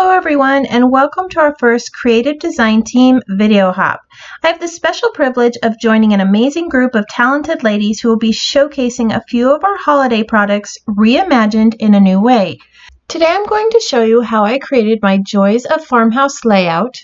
Hello everyone, and welcome to our first Creative Design Team video hop. I have the special privilege of joining an amazing group of talented ladies who will be showcasing a few of our holiday products reimagined in a new way. Today I'm going to show you how I created my Joys of Farmhouse layout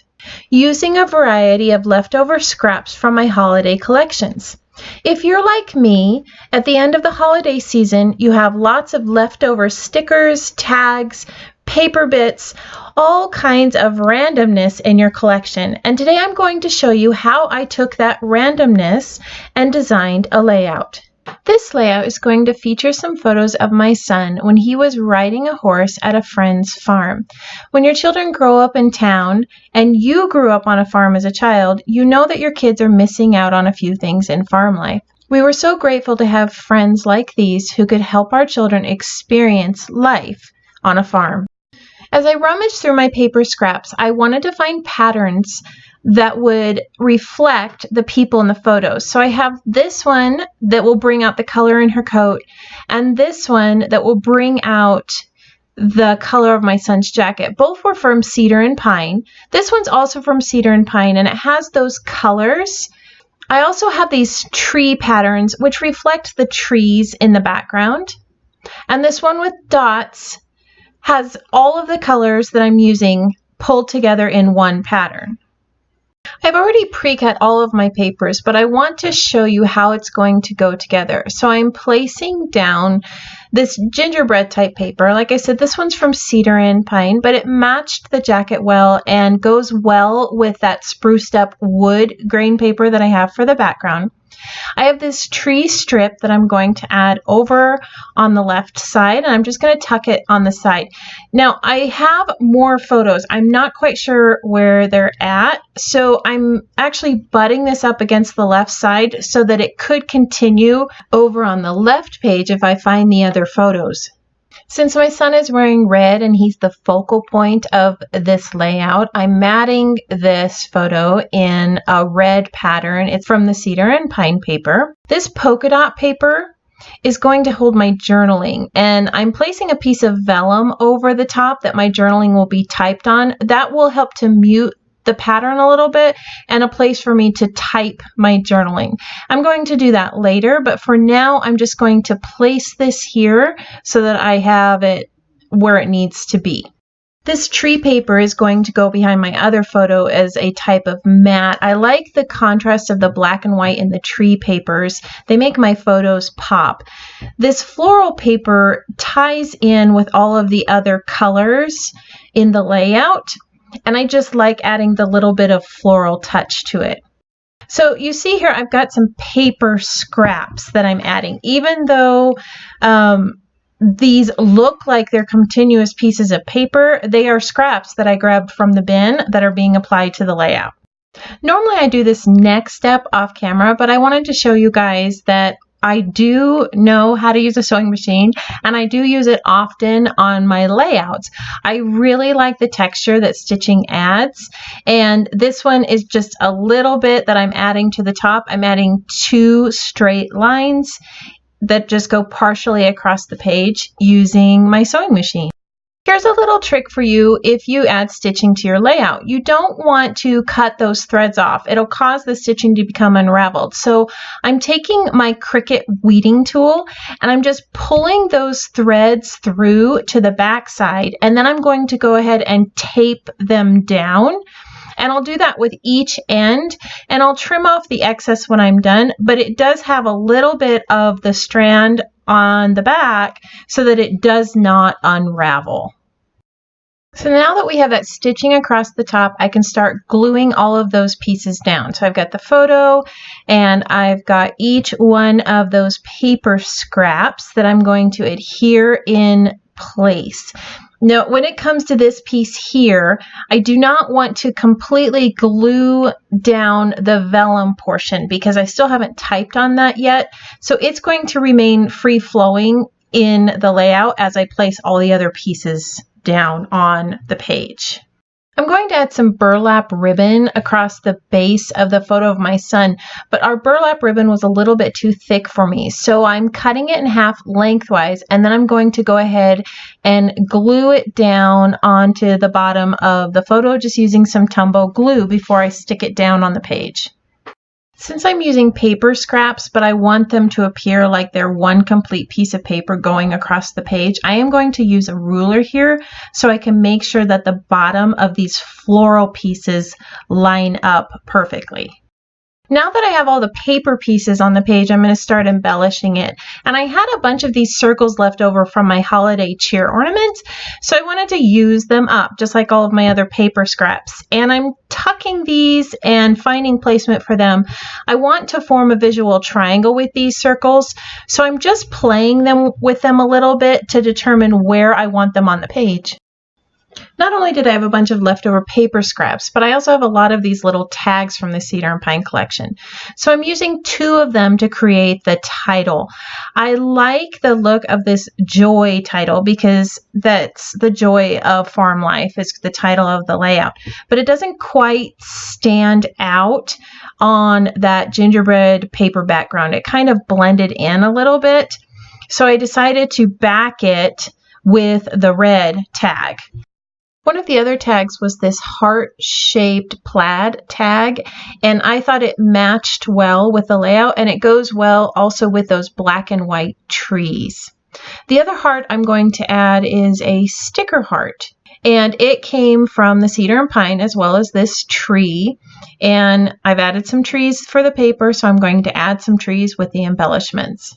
using a variety of leftover scraps from my holiday collections. If you're like me, at the end of the holiday season, you have lots of leftover stickers, tags, paper bits, all kinds of randomness in your collection. And today I'm going to show you how I took that randomness and designed a layout. This layout is going to feature some photos of my son when he was riding a horse at a friend's farm. When your children grow up in town and you grew up on a farm as a child, you know that your kids are missing out on a few things in farm life. We were so grateful to have friends like these who could help our children experience life on a farm. As I rummaged through my paper scraps, I wanted to find patterns that would reflect the people in the photos. So I have this one that will bring out the color in her coat, and this one that will bring out the color of my son's jacket. Both were from cedar and pine. This one's also from cedar and pine, and it has those colors. I also have these tree patterns which reflect the trees in the background. And this one with dots has all of the colors that I'm using pulled together in one pattern. I've already pre-cut all of my papers, but I want to show you how it's going to go together. So I'm placing down this gingerbread type paper. Like I said, this one's from cedar and pine, but it matched the jacket well and goes well with that spruced up wood grain paper that I have for the background. I have this tree strip that I'm going to add over on the left side, and I'm just going to tuck it on the side. Now, I have more photos. I'm not quite sure where they're at, so I'm actually butting this up against the left side so that it could continue over on the left page if I find the other photos. Since my son is wearing red and he's the focal point of this layout, I'm matting this photo in a red pattern. It's from the cedar and pine paper. This polka dot paper is going to hold my journaling, and I'm placing a piece of vellum over the top that my journaling will be typed on. That will help to mute the pattern a little bit and a place for me to type my journaling. I'm going to do that later, but for now I'm just going to place this here so that I have it where it needs to be. This tree paper is going to go behind my other photo as a type of matte. I like the contrast of the black and white in the tree papers. They make my photos pop. This floral paper ties in with all of the other colors in the layout, and I just like adding the little bit of floral touch to it. So you see here I've got some paper scraps that I'm adding. Even though these look like they're continuous pieces of paper, they are scraps that I grabbed from the bin that are being applied to the layout. Normally I do this next step off camera, but I wanted to show you guys that I do know how to use a sewing machine, and I do use it often on my layouts. I really like the texture that stitching adds, and this one is just a little bit that I'm adding to the top. I'm adding 2 straight lines that just go partially across the page using my sewing machine. Here's a little trick for you if you add stitching to your layout. You don't want to cut those threads off. It'll cause the stitching to become unraveled. So I'm taking my Cricut weeding tool and I'm just pulling those threads through to the back side, and then I'm going to go ahead and tape them down. And I'll do that with each end, and I'll trim off the excess when I'm done, but it does have a little bit of the strand on the back so that it does not unravel. So now that we have that stitching across the top, I can start gluing all of those pieces down. So I've got the photo, and I've got each one of those paper scraps that I'm going to adhere in place. Now, when it comes to this piece here, I do not want to completely glue down the vellum portion because I still haven't typed on that yet. So it's going to remain free-flowing in the layout as I place all the other pieces down on the page. I'm going to add some burlap ribbon across the base of the photo of my son, but our burlap ribbon was a little bit too thick for me. So I'm cutting it in half lengthwise, and then I'm going to go ahead and glue it down onto the bottom of the photo, just using some Tumbo glue before I stick it down on the page. Since I'm using paper scraps, but I want them to appear like they're one complete piece of paper going across the page, I am going to use a ruler here so I can make sure that the bottom of these floral pieces line up perfectly. Now that I have all the paper pieces on the page, I'm going to start embellishing it. And I had a bunch of these circles left over from my holiday cheer ornaments, so I wanted to use them up, just like all of my other paper scraps. And I'm tucking these and finding placement for them. I want to form a visual triangle with these circles, so I'm just playing with them a little bit to determine where I want them on the page. Not only did I have a bunch of leftover paper scraps, but I also have a lot of these little tags from the Cedar and Pine collection. So I'm using 2 of them to create the title. I like the look of this joy title because that's the joy of farm life is the title of the layout, but it doesn't quite stand out on that gingerbread paper background. It kind of blended in a little bit. So I decided to back it with the red tag. One of the other tags was this heart-shaped plaid tag, and I thought it matched well with the layout, and it goes well also with those black and white trees. The other heart I'm going to add is a sticker heart, and it came from the Cedar and Pine as well as this tree, and I've added some trees for the paper, so I'm going to add some trees with the embellishments.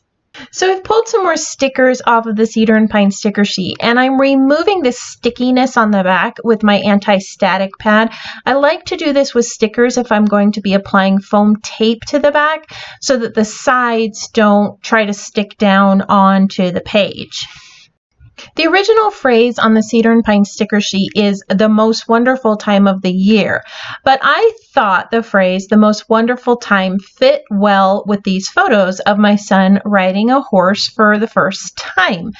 So I've pulled some more stickers off of the Cedar and Pine sticker sheet, and I'm removing the stickiness on the back with my anti-static pad. I like to do this with stickers if I'm going to be applying foam tape to the back so that the sides don't try to stick down onto the page. The original phrase on the Cedar and Pine sticker sheet is the most wonderful time of the year, but I thought the phrase the most wonderful time fit well with these photos of my son riding a horse for the first time.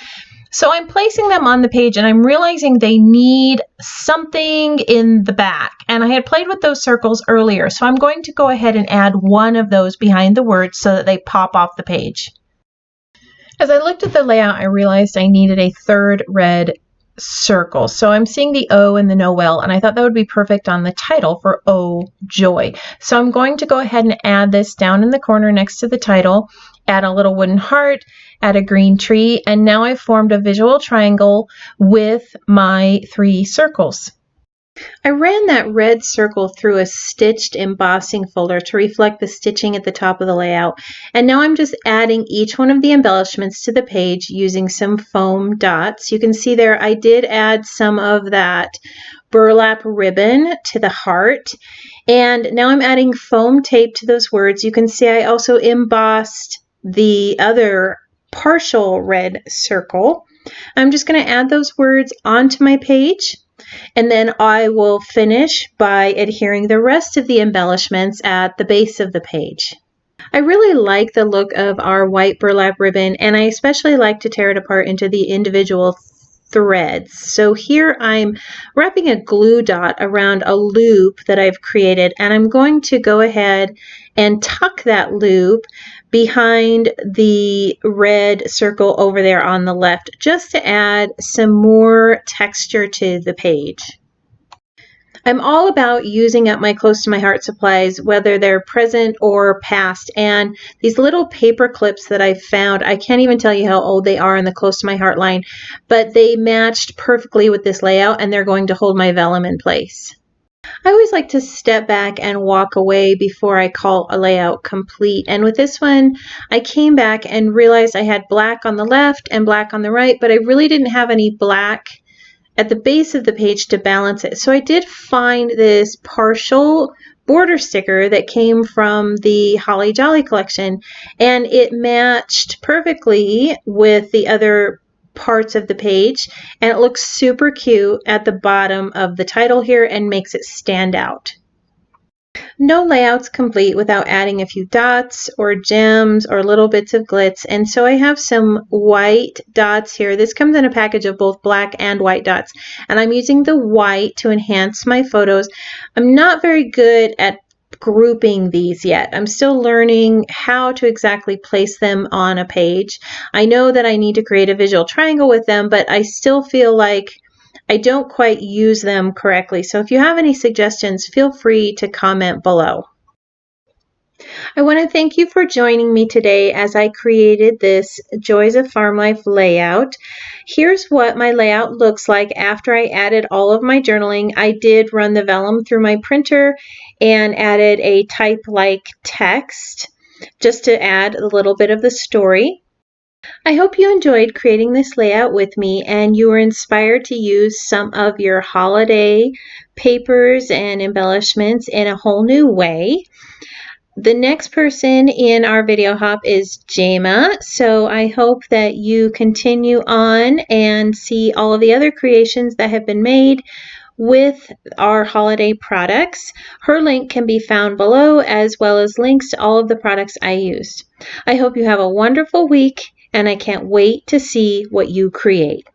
So I'm placing them on the page and I'm realizing they need something in the back, and I had played with those circles earlier, so I'm going to go ahead and add one of those behind the words so that they pop off the page. As I looked at the layout, I realized I needed a third red circle. So I'm seeing the O in the Noel, and I thought that would be perfect on the title for Oh Joy. So I'm going to go ahead and add this down in the corner next to the title, add a little wooden heart, add a green tree, and now I've formed a visual triangle with my 3 circles. I ran that red circle through a stitched embossing folder to reflect the stitching at the top of the layout, and now I'm just adding each one of the embellishments to the page using some foam dots. You can see there I did add some of that burlap ribbon to the heart, and now I'm adding foam tape to those words. You can see I also embossed the other partial red circle. I'm just going to add those words onto my page, and then I will finish by adhering the rest of the embellishments at the base of the page. I really like the look of our white burlap ribbon, and I especially like to tear it apart into the individual threads. So here I'm wrapping a glue dot around a loop that I've created, and I'm going to go ahead and tuck that loop behind the red circle over there on the left, just to add some more texture to the page. I'm all about using up my close to my heart supplies, whether they're present or past, and these little paper clips that I found, I can't even tell you how old they are in the close to my heart line, but they matched perfectly with this layout, and they're going to hold my vellum in place. I always like to step back and walk away before I call a layout complete, and with this one I came back and realized I had black on the left and black on the right, but I really didn't have any black at the base of the page to balance it. So I did find this partial border sticker that came from the Holly Jolly collection, and it matched perfectly with the other parts of the page, and it looks super cute at the bottom of the title here and makes it stand out. No layout's complete without adding a few dots or gems or little bits of glitz, and so I have some white dots here. This comes in a package of both black and white dots, and I'm using the white to enhance my photos. I'm not very good at grouping these yet. I'm still learning how to exactly place them on a page. I know that I need to create a visual triangle with them, but I still feel like I don't quite use them correctly. So if you have any suggestions, feel free to comment below. I want to thank you for joining me today as I created this Joys of Farm Life layout. Here's what my layout looks like after I added all of my journaling. I did run the vellum through my printer and added a type-like text just to add a little bit of the story. I hope you enjoyed creating this layout with me and you were inspired to use some of your holiday papers and embellishments in a whole new way. The next person in our video hop is Jama, so I hope that you continue on and see all of the other creations that have been made with our holiday products. Her link can be found below, as well as links to all of the products I used. I hope you have a wonderful week, and I can't wait to see what you create.